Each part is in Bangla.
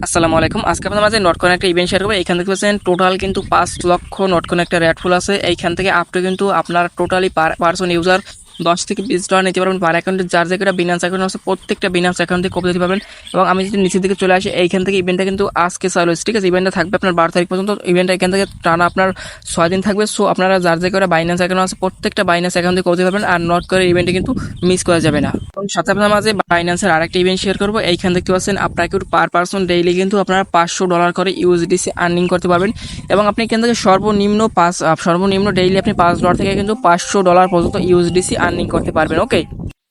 আসসালামু আলাইকুম। আজকে আপনাদের মাঝে নটকয়েন একটা ইভেন্ট শেয়ার করবো। এইখান থেকে পাচ্ছেন টোটাল কিন্তু 5 লক্ষ নটকয়েন একটা রেট ফুল আছে। এইখান থেকে আপ টু কিন্তু আপনার টোটালি পার পার্সন ইউজার 10 থেকে 20 ডলার নিতে পারবেন পার অ্যাকাউন্টে। যার যে একটা বিনান্স অ্যাকাউন্ট আছে প্রত্যেকটা বিনান্স অ্যাকাউন্ট থেকে কপি দিতে পারবেন। এবং আমি যদি নিচের দিকে চলে আসি, এইখান থেকে ইভেন্টটা কিন্তু আজকে চালু হয়েছে, ঠিক আছে। ইভেন্টটা থাকবে আপনার 12 তারিখ পর্যন্ত। ইভেন্টটা এখান থেকে টানা আপনার 6 দিন থাকবে। সো আপনারা যার যে একটা বাইন্যান্স অ্যাকাউন্ট আছে প্রত্যেকটা বাইন্যান্স অ্যাকাউন্ট থেকে করতে পারবেন। আর নট করে ইভেন্টে কিন্তু মিস করা যাবে না। এবং সাথে আপনার মাঝে বাইন্যান্সের আরেকটা ইভেন্ট শেয়ার করবো। এইখান দেখতে পাচ্ছেন আপনার কিন্তু পার পার্সন ডেইলি কিন্তু আপনারা $500 করে ইউএসডিসি আর্নিং করতে পারবেন। এবং আপনি এখান থেকে সর্বনিম্ন ডেইলি আপনি $5 থেকে কিন্তু $500 পর্যন্ত ইউএসডিসি আর্নিং করতে পারবেন। ওকে,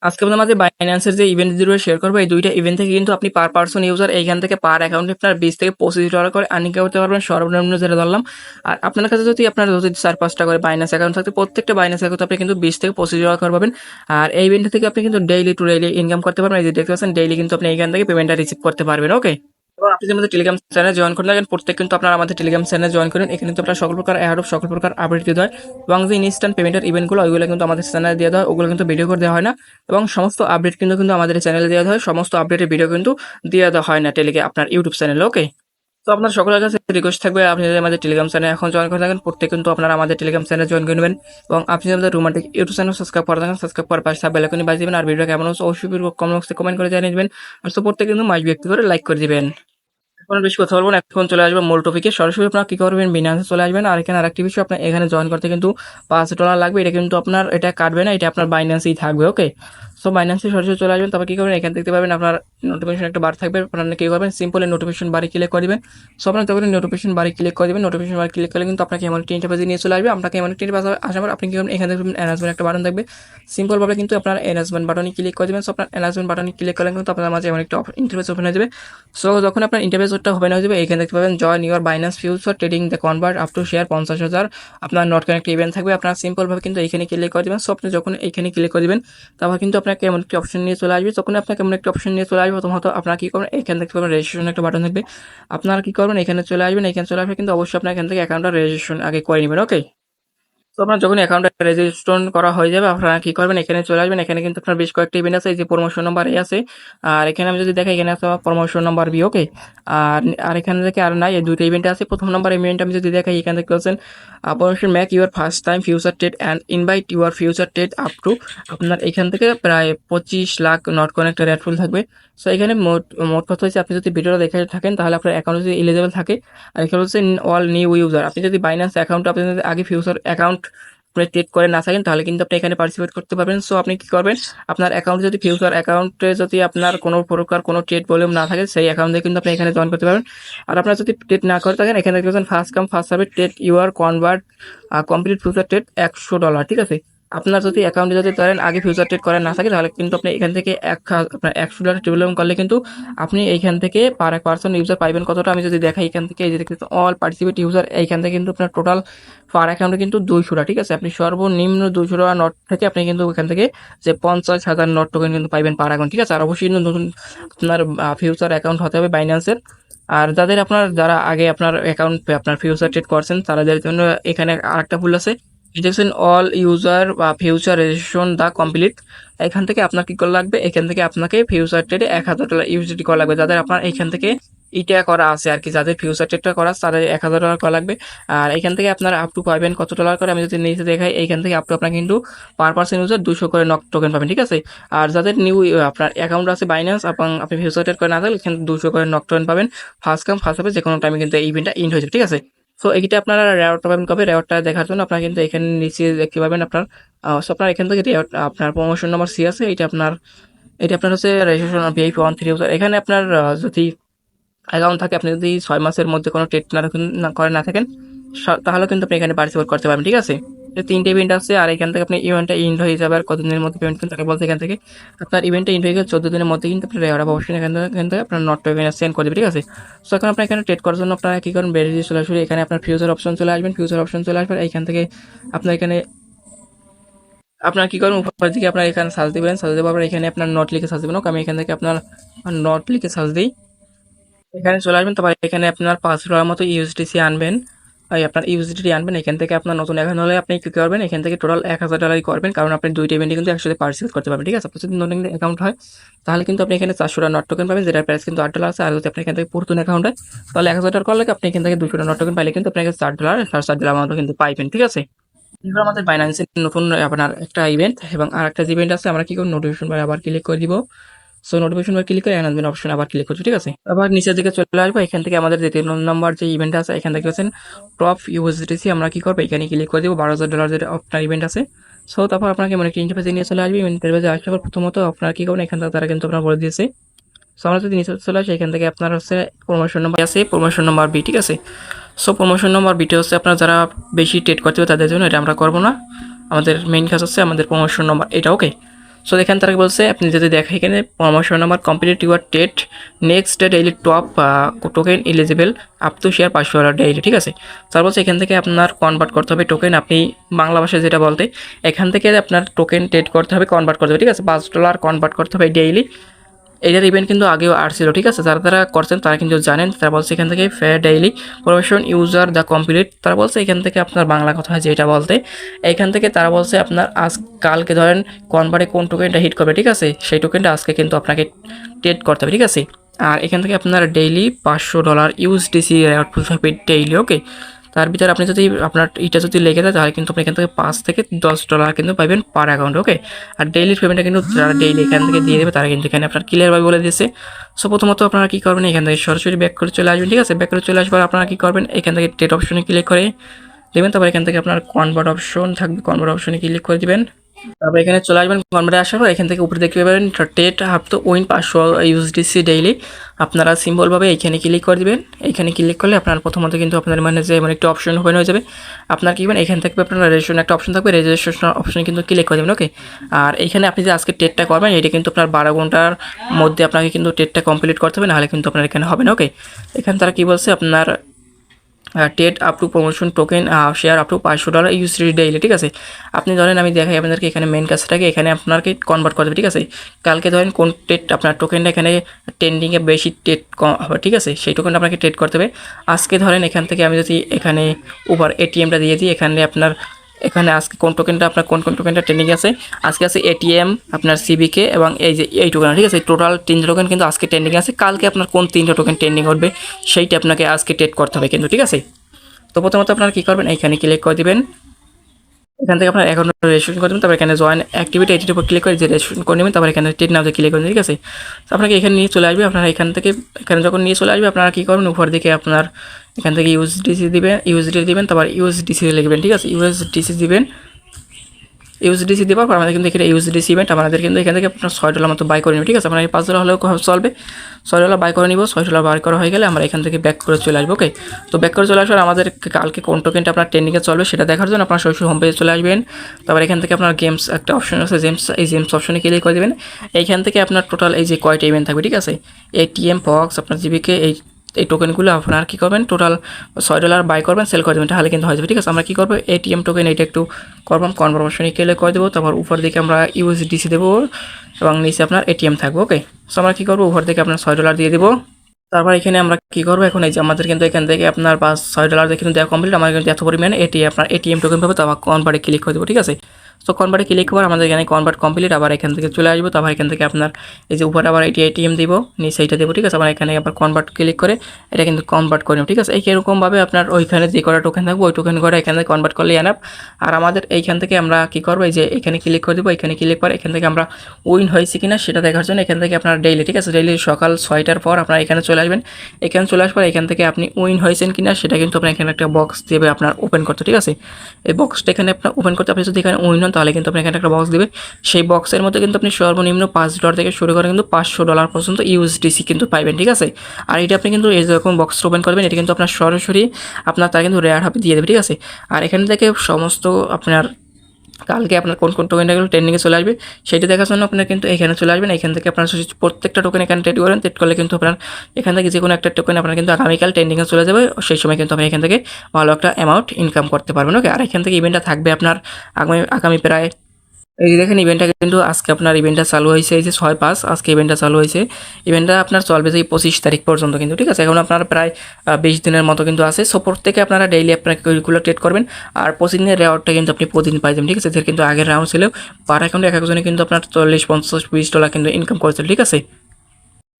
আজকে আপনার মাঝে বাইন্যান্সের যে ইভেন্ট দুটো শেয়ার করবো, এই দুইটা ইভেন্ট থেকে কিন্তু আপনি পার পার্সন ইউজার এইখান থেকে পার অ্যাকাউন্টে আপনার $20 থেকে $25 করে আর্নিং করতে পারবেন সর্বনিম্ন যেটা ধরলাম। আর আপনার কাছে যদি আপনার 4-5টা করে বাইন্যান্স অ্যাকাউন্ট থাকতে প্রত্যেকটা বাইন্যান্স অ্যাকাউন্টে আপনি কিন্তু $20 থেকে $25 করে পাবেন। আর এই ইভেন্ট থেকে আপনি কিন্তু ডেইলি টু ডেইলি ইনকাম করতে পারবেন। এই যে দেখতে পাচ্ছেন ডেইলি কিন্তু আপনি এইখান থেকে পেমেন্টটা রিসিভ করতে পারবেন। ওকে, এবং আপনি যদি আমাদের টেলিগ্রাম চ্যানেল জয়েন করে থাকেন, প্রত্যেক কিন্তু আপনারা আমাদের টেলিগ্রাম চ্যানেল জয়েন করেন। এখানে কিন্তু আপনার সকল প্রকার অ্যাড সকল প্রকার আপডেট দিয়ে দেয়। এবং যে ইনস্ট্যান্ট পেমেন্টের ইভেন্টগুলো ওইগুলো কিন্তু আমাদের চ্যানেলে দিয়ে দেয়, ওগুলো কিন্তু ভিডিও করে দেওয়া হয় না। এবং সমস্ত আপডেট কিন্তু আমাদের চ্যানেলে দেওয়া হয়। সমস্ত আপডেটের ভিডিও কিন্তু দিয়ে দেওয়া হয় না আপনার ইউটিউব চ্যানেলে। ওকে, তো আপনার সকলের কাছে রিকোয়েস্ট থাকবে, আপনি যদি আমাদের টেলিগ্রাম চ্যানেল এখন জয়েন করে থাকেন, প্রত্যেক কিন্তু আপনারা আমাদের টেলিগ্রাম চ্যানেল জয়েন করে নেবেন। এবং আপনি যদি আমাদের রোমান্টিক ইউটিউব চ্যানেল সাবস্ক্রাইব করে থাকেন, সাবস্ক্রাইব করার পাশে বেল আইকনটি বাজিয়ে দিবেন। আর ভিডিও কেমন হচ্ছে অবশ্যই কমেন্ট বক্সে কমেন্ট করে জানিয়ে দিবেন। আর তো প্রত্যেক কিন্তু মাস ব্যক্তি করে লাইক করে দিবেন। এখন বেশি কথা বলবো না, এখন চলে আসবো মূল টপিকে। সরাসরি আপনার কি করবেন, বিনান্সে চলে আসবেন। আর এখানে আরেকটি বিষয়, আপনার এখানে জয়েন করতে কিন্তু $5 লাগবে। এটা কিন্তু আপনার এটা কাটবে না, এটা আপনার বাইন্যান্সেই থাকবে। ওকে, সো বাইন্যান্সে সরাসরি চলে আসবেন। তারপর কি করবেন, এখানে দেখতে পাবেন আপনার নোটিফিকেশন একটা বার থাকবে। আপনারা কি করবেন, সিম্পলি নোটিফিকেশন বারে ক্লিক করে দিবেন। সো আপনার তখন নোটিফিকেশন বারে ক্লিক করে দিবেন। নোটিফিকেশন বারে ক্লিক করলে কিন্তু আপনাকে এমন একটি ইন্টারফেসে নিয়ে চলে আসবে। আপনাকে এমন একটি ইন্টারফেসে আসার পর আপনি কি করবেন, এখানে দেখবেন অ্যানাউন্সমেন্ট একটা বাটন থাকবে। সিম্পলভাবে কিন্তু আপনার অ্যানাউন্সমেন্ট বাটনে ক্লিক করে দিবেন। সো আপনার অ্যানাউন্সমেন্ট বাটনে ক্লিক করলে কিন্তু আপনার মাঝে এমন একটা ইন্টারফেস ওপেন হয়ে যাবে। সো যখন আপনার ইন্টারফেসটা ওপেন হয়ে যাবে, এখানে দেখতে পাবেন join your Binance future trading the convert up to share 50,000 আপনার নট কানেক্ট ইভেন্ট থাকবে। আপনার সিম্পলভাবে কিন্তু এখানে ক্লিক করে দেবেন। সো আপনি যখন এখানে ক্লিক করে দেবেন, তারপর কিন্তু আপনাকে এমন একটি অপশন নিয়ে চলে আসবে। যখন আপনাকে এমন একটি অপশন নিয়ে চলে আসবে, প্রথমত আপনার কি করবেন, এখানে দেখতে পাবেন রেজিস্ট্রেশন একটা বাটন থাকবে। আপনারা কি করবেন, এখানে চলে আসবেন। এখানে চলে আসবে কিন্তু অবশ্যই আপনার এখান থেকে অ্যাকাউন্টটা রেজিস্ট্রেশন আগে করে নেবেন। ওকে, তো আপনার যখন অ্যাকাউন্টটা রেজিস্ট্রেশন করা হয়ে যাবে, আপনারা কি করবেন, এখানে চলে আসবেন। এখানে কিন্তু আপনার বেশ কয়েকটা ইভেন্ট আছে। এই যে প্রমোশন নাম্বার এ আছে, আর এখানে আমি যদি দেখাই, এখানে আছে প্রমোশন নাম্বার বি। ওকে, আর আর এখানে দেখে আর নাই, এই দুটো ইভেন্ট আছে। প্রথম নাম্বার ইভেন্ট আমি যদি দেখাই, এখানে দেখতে পাচ্ছেন promotion make your first time future trade and invite your future trade up to আপনার এখান থেকে প্রায় 25 লাখ নট কানেক্ট রেট ফুল থাকবে। সো এখানে মোট মোট কথা হচ্ছে, আপনি যদি ভিডিওটা দেখে থাকেন তাহলে আপনার অ্যাকাউন্ট যদি এলিজেবল থাকে। আর এখানে হচ্ছে অল নিউ ইউজার, আপনি যদি বাইন্যান্স অ্যাকাউন্ট আপনি যদি আগে ফিউচার অ্যাকাউন্ট আপনি ট্রেড করে না থাকেন, তাহলে কিন্তু আপনি এখানে পার্টিসিপেট করতে পারবেন। সো আপনি কি করবেন, আপনার অ্যাকাউন্টে যদি ফিউচার অ্যাকাউন্টে যদি আপনার কোনো প্রকার কোনো ট্রেড ভলিউম না থাকে, সেই অ্যাকাউন্টে কিন্তু আপনি এখানে জয়েন করতে পারবেন। আর আপনার যদি ট্রেড না করে থাকেন, এখানে দেখবেন first come first service trade your convert complete future trade $100, ঠিক আছে। আপনার যদি অ্যাকাউন্টে যদি ধরেন আগে ফিউচার ট্রেড করা না থাকে, তাহলে কিন্তু আপনি এখান থেকে আপনার $100 ট্রেড করলে কিন্তু আপনি এইখান থেকে পার পার্সন ইউজার পাইবেন কতটা, আমি যদি দেখাই এখান থেকে, এই যে দেখতে অল পার্টিসিপেট ইউজার, এইখান থেকে কিন্তু আপনার টোটাল পার অ্যাকাউন্টে কিন্তু 200, ঠিক আছে। আপনি সর্বনিম্ন $200 নট থেকে আপনি কিন্তু এখান থেকে যে 50,000 নট টোকেন কিন্তু পাইবেন পার অ্যাকাউন্ট, ঠিক আছে। আর অবশ্যই কিন্তু নতুন আপনার ফিউচার অ্যাকাউন্ট হতে হবে বাইন্যান্সের। আর যারা আগে আপনার অ্যাকাউন্ট আপনার ফিউচার ট্রেড করছেন, তাদের জন্য এখানে আরেকটা ভুল আছে, দেখছেন অল ইউজার বা ফিউচার রেজিস্ট্রেশন দা কমপ্লিট। এখান থেকে আপনার কি করা লাগবে, এখান থেকে আপনাকে ফিউচার ট্রেডে $1,000 ইউএসডি করা লাগবে। যাদের আপনার এখান থেকে ইটা করা আছে আর কি, যাদের ফিউচার ট্রেডটা করা আছে তাদের $1,000 করা লাগবে। আর এখান থেকে আপনার আপ টু পাবেন কত ডলার করে, আমি যদি নিচে দেখাই, এইখান থেকে আপ টু আপনার কিন্তু পার পার্সন ইউজার 200 করে নক টোকেন পাবেন, ঠিক আছে। আর যাদের নিউ আপনার অ্যাকাউন্ট আছে বাইন্যান্স এবং আপনি ফিউচার ট্রেড করে না থাকলে, এখানে 200 করে নক টোকেন পাবেন। ফার্স্ট কাম ফার্স্ট হবে, যে কোনো টাইমে কিন্তু এই ইভেন্টটা ইন্ড হয়ে যাবে, ঠিক আছে। সো এইটা আপনারা রেওয়ার্ডটা পাবেন কবে, রেওয়ার্ডটা দেখার জন্য আপনারা কিন্তু এখানে নিচে দেখতে পাবেন আপনার সো আপনার এখান থেকে আপনার প্রমোশন নাম্বার সি আছে, এটা আপনার হচ্ছে রেজিস্ট্রেশন ভিআইপি 13 ইউজার। এখানে আপনার যদি অ্যাকাউন্ট থাকে, আপনি যদি 6 মাসের মধ্যে কোনো ট্রেড না থাকেন, তাহলে কিন্তু আপনি এখানে পার্টিসিপেট করতে পারবেন, ঠিক আছে। তিনটে ইভেন্ট আছে, আর এখান থেকে আপনি ইভেন্টটা ইন্ড হয়ে যাবে। আর কতদিনের মধ্যে পেমেন্ট কিন্তু তাকে বলতে, এখান থেকে আপনার ইভেন্টটা ইন্ড হয়ে গেলে 14 দিনের মধ্যে কিন্তু আপনি রেওয়ার্ড অবশ্যই এখান থেকে আপনার নট টোকেন সেন্ড করে দেবে, ঠিক আছে। সো এখন আপনার এখানে ট্রেড করার জন্য আপনারা কি করেন, বেরিয়ে দিয়ে সরাসরি এখানে আপনার ফিউচার অপশন চলে আসবেন। ফিউচার অপশন চলে আসবেন, এইখান থেকে আপনার এখানে আপনার কি করেন, উপর দিকে আপনার এখানে সার্চ দিবেন। সার্চ দেওয়ার পর এখানে আপনার নট লিখে সার্চ দেবেন। ওকে, আমি এখান থেকে আপনার নট লিখে সার্চ দিই, এখানে চলে আসবেন। তারপর এখানে আপনার $5 মতো ইউএসডিসি আনবেন। আপনার ইউএসডিটি আনবেন, এখান থেকে আপনার নতুন অ্যাকাউন্ট হলে আপনি কী করবেন, এখান থেকে টোটাল $1000 করবেন, কারণ আপনি 2টা ইভেন্টে কিন্তু একসাথে পারচেজ করতে পারবেন। ঠিক আছে, আপনার যদি নতুন অ্যাকাউন্ট হয় তাহলে কিন্তু আপনি এখানে $400 নট টোকেন পাবেন, যেটার প্রাইস কিন্তু $8 আছে। আর যদি আপনি এখান থেকে পুরাতন অ্যাকাউন্ট হয় তাহলে $1000 করলে আপনি এখান থেকে $200 নট টোকেন পাইলে কিন্তু আপনাকে $4 $4 আমাউন্টও কিন্তু পাইবেন। ঠিক আছে, এবার আমাদের বাইন্যান্সের নতুন আপনার একটা ইভেন্ট এবং আর একটা ইভেন্ট আছে। আমরা কি করব, নোটিফিকেশন বার আবার ক্লিক করে দিব। সো নোটিফিকেশন বার ক্লিক করে অ্যানাউন্সমেন্ট অপশন আবার ক্লিক করছি। ঠিক আছে, আবার নিচের দিকে চলে আসবো, এখান থেকে আমাদের যে 3 নম্বর যে ইভেন্ট আছে এখান থেকে হচ্ছেন টপ ইউএসডিসি। আমরা কি করবো, এখানে ক্লিক করে দিব। $12,000 যেটা আপনার ইভেন্ট আছে। সো তারপর আপনাকে মানে একটা ইন্টারফেসে নিয়ে চলে আসবে। ইন্টারফেসে আসার পর প্রথমত আপনার কি করবেন, এখান থেকে তারা কিন্তু আপনার বলে দিয়েছে। সো আমরা যদি নিচে চলে আসি, এখান থেকে আপনার হচ্ছে প্রমোশন নাম্বার আছে, প্রমোশন নাম্বার বি। ঠিক আছে, সো প্রমোশন নাম্বার বিটা হচ্ছে আপনার যারা বেশি ট্রেড করতে হবে তাদের জন্য, এটা আমরা করবো না। আমাদের মেইন কাজ হচ্ছে আমাদের প্রমোশন নাম্বার এটা। ওকে, সো এখানে তারা বলছে আপনি যদি দেখেন এখানে promotion number complete your trade next daily top token eligible up to share $500 daily. ঠিক আছে, তার বলছে এখান থেকে আপনার কনভার্ট করতে হবে টোকেন, আপনি বাংলা ভাষায় যেটা বলতে এখান থেকে আপনার টোকেন ট্রেড করতে হবে, কনভার্ট করতে হবে। ঠিক আছে, $5 কনভার্ট করতে হবে ডেইলি। এটার ইভেন্ট কিন্তু আগেও আসছিল। ঠিক আছে, যারা তারা করছেন তারা কিন্তু জানেন। তারা বলছে এখান থেকে fair daily promotion user the complete, তারা বলছে এখান থেকে আপনার বাংলা কথা যেটা বলতে এখান থেকে তারা বলছে আপনার আজ কালকে ধরেন কনভার্টে কোন টোকেনটা হিট করবে, ঠিক আছে, সেই টোকেনটা আজকে কিন্তু আপনাকে ট্রেড করতে হবে। ঠিক আছে, আর এখান থেকে আপনার ডেইলি $500 ইউএসডিসি আউটপুট হবে ডেইলি। ওকে, তার ভিতরে আপনি যদি আপনার এটা যদি লেগে যায় তাহলে কিন্তু আপনি এখান থেকে $5 থেকে $10 কিন্তু পাবেন পার অ্যাকাউন্ট। ওকে, আর ডেইলি পেমেন্টটা কিন্তু যারা ডেইলি এখান থেকে দিয়ে দেবে তারা কিন্তু এখানে আপনার ক্লিয়ারভাবে বলে দিয়েছে। সো প্রথমত আপনারা কী করবেন, এখান থেকে সরাসরি ব্যাক করে চলে আসবেন। ঠিক আছে, ব্যাক করে চলে আসবার আপনারা কী করবেন, এখান থেকে ট্রেড অপশনে ক্লিক করে দেবেন। তারপর এখান থেকে আপনার কনভার্ট অপশন থাকবে, কনভার্ট অপশনে ক্লিক করে দিবেন। তারপর এখানে চলে আসবেন, কনভার্টে আসার পর এখান থেকে উপরে দেখতে পাবেন ট্রেড হাফ তো উইন 500 ইউএসডিসি ডেইলি। আপনারা সিম্বলভাবে এইখানে ক্লিক করে দিবেন। এইখানে ক্লিক করলে আপনার প্রথমত কিন্তু আপনার মানে যে মানে একটা অপশন ওপেন হয়ে যাবে। আপনার কি করবেন, এখান থেকে আপনার রেজিস্ট্রেশন একটা অপশন থাকবে, রেজিস্ট্রেশন অপশনে কিন্তু ক্লিক করে দেবেন। ওকে, আর এইখানে আপনি যে আজকে ট্রেডটা করবেন এটা কিন্তু আপনার 12 ঘন্টার মধ্যে আপনাকে কিন্তু ট্রেডটা কমপ্লিট করতে হবে, নাহলে কিন্তু আপনার এখানে হবে না। ওকে, এখানে তারা কী বলছে, আপনার trade up to promotion token share up to $500 USD daily. ঠিক আছে, আপনি ধরেন আমি দেখাই আপনাদেরকে এখানে মেন কাজটাকে এখানে আপনাকে কনভার্ট করতে হবে। ঠিক আছে, কালকে ধরেন কোন ট্রেড আপনার টোকেনটা এখানে ট্রেন্ডিংয়ে বেশি ট্রেড হবে, ঠিক আছে, সেই টোকেনটা আপনাকে ট্রেড করতে হবে। আজকে ধরেন এখান থেকে আমি যদি এখানে ওভার এটিএমটা দিয়ে দিই, এখানে আপনার এখানে আজকে কোন টোকেনটা আপনার কোন টোকেনটা ট্রেন্ডিং আছে, আজকে আছে এটিএম, আপনার সিবিকে এবং এই যে এই টোকেন। ঠিক আছে, টোটাল 3টা টোকেন কিন্তু আজকে ট্রেন্ডিং আছে। কালকে আপনার কোন 3টা টোকেন ট্রেন্ডিং করবে সেইটা আপনাকে আজকে ট্রেড করতে হবে কিন্তু। ঠিক আছে, তো প্রথমত আপনারা কী করবেন, এইখানে ক্লিক করে দিবেন। এখান থেকে আপনার অ্যাকাউন্ট রেজিস্ট্রেশন করে দেবেন। তারপর এখানে জয়েন অ্যাক্টিভিটি এটির উপর ক্লিক করে যে রেজিস্ট্রেশন করে নেবেন। তারপর এখানে ট্রেড নামতে ক্লিক করবেন। ঠিক আছে, তো আপনাকে এখানে নিয়ে চলে আসবে। আপনারা এখান থেকে এখানে যখন নিয়ে চলে আসবে আপনারা কী করবেন, উপর দিকে আপনার এখান থেকে ইউএসডিসি দিবেন, তারপর ইউএসডিসি লিখবেন। ঠিক আছে, ইউএসডিসি দিবেন। ইউএসডিসি দেওয়ার পর আমাদের কিন্তু এখানে ইউএসডিসি ইভেন্ট আমাদের কিন্তু এখান থেকে আপনার $6 মতো বাই করে নেব। ঠিক আছে, আমরা এই $5 হলেও চলবে, $6 বাই করে নিব। $6 বাই করা হয়ে গেলে আমরা এখান থেকে ব্যাক করে চলে আসবো। ওকে, তো ব্যাক করে চলে আসার আমাদের কালকে কোন টোকেনটা আপনার ট্রেন্ডিংয়ে চলবে সেটা দেখার জন্য আপনার সরাসরি হোম পেজে চলে আসবেন। তারপর এখান থেকে আপনার গেমস একটা অপশন আছে, এই গেমস অপশনে ক্লিক করে দেবেন। এইখান থেকে আপনার টোটাল এই যে কয়টা ইভেন্ট থাকবে, ঠিক আছে, এটিএম ফক্স আপনার জিবিকে এই টোকেনগুলো আপনার কী করবেন, টোটাল $6 বাই করবেন, সেল করে দেবেন, তাহলে কিন্তু হয়ে যাবে। ঠিক আছে, আমরা কী করবো, এটিএম টোকেন এইটা একটু করবাম, কনভার্সনে ক্লিক করে দেবো। তারপর উপর দিকে আমরা ইউএসডিসি দেবো এবং নিচে আপনার এটিএম থাকবে। ওকে, সো আমরা কী করবো, উপর দিকে আপনার $6 দিয়ে দেবো। তারপর এখানে আমরা কী করবো, এখন এই যে আমাদের কিন্তু এখান থেকে আপনার $6 দিয়ে কিন্তু দেওয়া কমপ্লিট। আমাদের কিন্তু এত পরিমাণে আপনার এটিএম টোকেন পাবো। তো আবার কনভার্টে ক্লিক করে দেবো। ঠিক আছে, তো কনভার্টে ক্লিক করার আমাদের এখানে কনভার্ট কমপ্লিট। আবার এখান থেকে চলে আসবো। তারপর এখান থেকে আপনার এই যে উপরে আবার এটিএম দিব, নিচে এইটা দেবো। ঠিক আছে, আবার এখানে আবার কনভার্ট ক্লিক করে এটা কিন্তু কনভার্ট করে নেব। ঠিক আছে, এই এরকমভাবে আপনার ওইখানে যে কটা টোকেন থাকবে ওই টোকেন করে এখান থেকে কনভার্ট করলে এনাফ। আর আমাদের এইখান থেকে আমরা কী করবো, এই যে এখানে ক্লিক করে দেবো। এখানে ক্লিক করে এখান থেকে আমরা উইন হয়েছে কিনা সেটা দেখার জন্য এখান থেকে আপনার ডেইলি, ঠিক আছে, ডেইলি সকাল 6টার পর আপনার এখানে চলে আসবেন। এখানে চলে আসার পর এখান থেকে আপনি উইন হয়েছেন কিনা সেটা কিন্তু আপনার এখানে একটা বক্স দেবে আপনার ওপেন করতে। ঠিক আছে, এই বক্সটা এখানে আপনার ওপেন করতে, আপনি যদি এখানে উইন হন তাহলে কিন্তু আপনি এখানে একটা বক্স দেবে। সেই বক্সের মধ্যে কিন্তু আপনি সর্বনিম্ন $5 থেকে শুরু করে কিন্তু $500 পর্যন্ত ইউএসডিসি কিন্তু পাইবেন। ঠিক আছে, আর এটা আপনি কিন্তু এই যখন বক্স ওপেন করবেন এটা কিন্তু আপনার সরাসরি আপনার তারা কিন্তু রেয়ার হাবে দিয়ে দেবে। ঠিক আছে, আর এখান থেকে সমস্ত আপনার কালকে আপনার কোন টোকেনটাগুলো ট্রেন্ডিংয়ে চলে আসবে সেটা দেখার জন্য আপনার কিন্তু এখানে চলে আসবেন। এখান থেকে আপনার প্রত্যেকটা টোকেন এখানে ট্রেড করেন, ট্রেড করলে কিন্তু আপনার এখান থেকে যে কোনো একটা টোকেন আপনার কিন্তু আগামীকাল ট্রেন্ডিংয়ে চলে যাবে। সেই সময় কিন্তু আপনি এখান থেকে ভালো একটা অ্যামাউন্ট ইনকাম করতে পারবেন। ওকে, আর এখান থেকে ইভেন্টটা থাকবে আপনার আগামী প্রায় এই যে দেখেন ইভেন্টটা কিন্তু আজকে আপনার ইভেন্টটা চালু হয়েছে, এই যে 6/5 আজকে ইভেন্টটা চালু হয়েছে। ইভেন্টটা আপনার চলবে যে 25 তারিখ পর্যন্ত কিন্তু, ঠিক আছে? এখন আপনার প্রায় 20 দিনের মতো কিন্তু আছে। সো প্রত্যেকে আপনারা ডেইলি আপনার রেগুলার ট্রেড করবেন, আর 25 দিনের রেওয়ার্ডটা কিন্তু আপনি প্রতিদিন পাই যাবেন, ঠিক আছে? এদের কিন্তু আগের রাউন্ড ছিল পার অ্যাকাউন্টে এক একজনে কিন্তু আপনার 40, 50, $20 কিন্তু ইনকাম করেছিল, ঠিক আছে?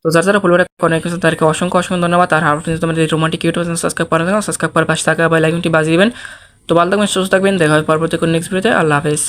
তো যারা ফুলবারে কনেক্ট করেছেন তাদেরকে অসংখ্য অসংখ্য ধন্যবাদ। আর আপনি যদি আমাদের রোমান্টিক ইউটিউব চ্যানেল সাবস্ক্রাইব করেন, সাবস্ক্রাইব করার পাশে থাকা বেল আইকনটি বাজিয়ে দিবেন। তো ভালো থাকবেন, সুস্থ থাকবেন, দেখা হয় পরবর্তী কোনো নেক্সট ভিডিওতে। আল্লাহ হাফেজ।